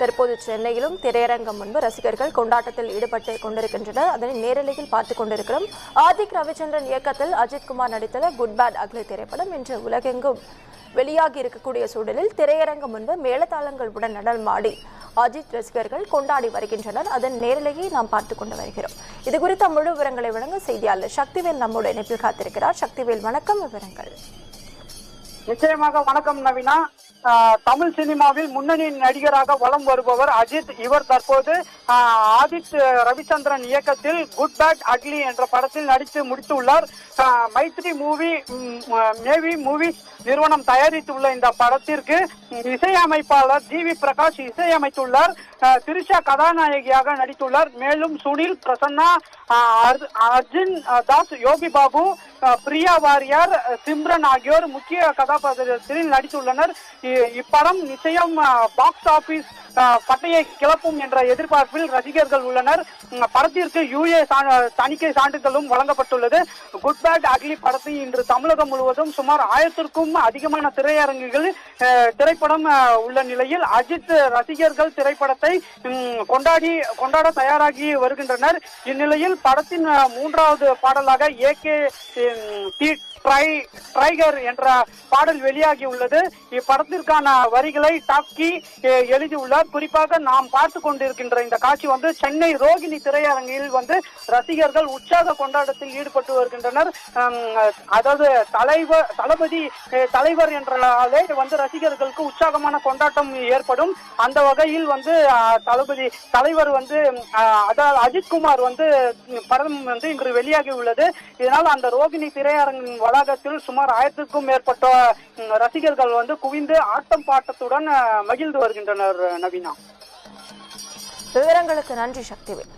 தற்போது சென்னையிலும் திரையரங்கம் முன்பு ரசிகர்கள் கொண்டாட்டத்தில் ஈடுபட்டு கொண்டிருக்கின்றனர். அதனை நேரலையில் பார்த்துக் கொண்டிருக்கிறோம். ஆதிக் ரவிச்சந்திரன் இயக்கத்தில் அஜித்குமார் நடித்துள்ள குட் பேட் அக்லி திரைப்படம் இன்று உலகெங்கும் வெளியாகி இருக்கக்கூடிய சூழலில் திரையரங்கம் முன்பு மேளதாளங்களுடன் நடனமாடி அஜித் ரசிகர்கள் கொண்டாடி வருகின்றனர். அதன் நேரலையை நாம் பார்த்துக் கொண்டு வருகிறோம். இது குறித்த முழு விவரங்களை வழங்க செய்தியாளர் சக்திவேல் நம்முடைய இணைப்பில் காத்திருக்கிறார். சக்திவேல், வணக்கம். விவரங்கள். நிச்சயமாக வணக்கம் நவீனா. தமிழ் சினிமாவில் முன்னணி நடிகராக வலம் வருபவர் அஜித். இவர் தற்போது ஆதித் ரவிச்சந்திரன் இயக்கத்தில் குட் பேட் அக்லி என்ற படத்தில் நடித்து முடித்துள்ளார். மைத்ரி மூவிஸ் நிறுவனம் தயாரித்துள்ள இந்த படத்திற்கு இசையமைப்பாளர் ஜி.வி. பிரகாஷ் இசையமைத்துள்ளார். திரிஷா கதாநாயகியாக நடித்துள்ளார். மேலும் சுனில், பிரசன்னா, அர்ஜுன் தாஸ், யோகி பாபு, பிரியா வாரியார், சிம்ரன் ஆகியோர் முக்கிய கதாபாத்திரத்தில் நடித்துள்ளனர். இப்படம் நிச்சயம் பாக்ஸ் ஆபீஸ் பட்டையை கிளப்பும் என்ற எதிர்பார்ப்பில் ரசிகர்கள் உள்ளனர். படத்திற்கு UA தணிக்கை சான்றிதழும் வழங்கப்பட்டுள்ளது. குட் பேட் அக்லி படத்தை இன்று தமிழகம் முழுவதும் சுமார் 1000க்கும் அதிகமான திரையரங்குகளில் திரைப்படம் உள்ள நிலையில் அஜித் ரசிகர்கள் திரைப்படத்தை கொண்டாட தயாராகி வருகின்றனர். இந்நிலையில் படத்தின் 3வது பாடலாக AK ட்ரைகர் என்ற பாடல் வெளியாகி உள்ளது. இப்படத்திற்கான வரிகளை டாக்கி எழுதியுள்ளார். குறிப்பாக நாம் பார்த்து கொண்டிருக்கின்ற இந்த காட்சி சென்னை ரோகிணி திரையரங்கில் ரசிகர்கள் உற்சாக கொண்டாட்டத்தில் ஈடுபட்டு வருகின்றனர். அதாவது தளபதி தலைவர் என்றாலே ரசிகர்களுக்கு உற்சாகமான கொண்டாட்டம் ஏற்படும். அந்த வகையில் தளபதி தலைவர் அதாவது அஜித்குமார் படம் இன்று வெளியாகி உள்ளது. இதனால் அந்த ரோகிணி திரையரங்கின் வளாகத்தில் சுமார் 1000க்கும் மேற்பட்ட ரசிகர்கள் குவிந்து ஆட்டம் பாட்டத்துடன் மகிழ்ந்து வருகின்றனர். நவீனா, விவரங்களுக்கு நன்றி சக்திவேல்.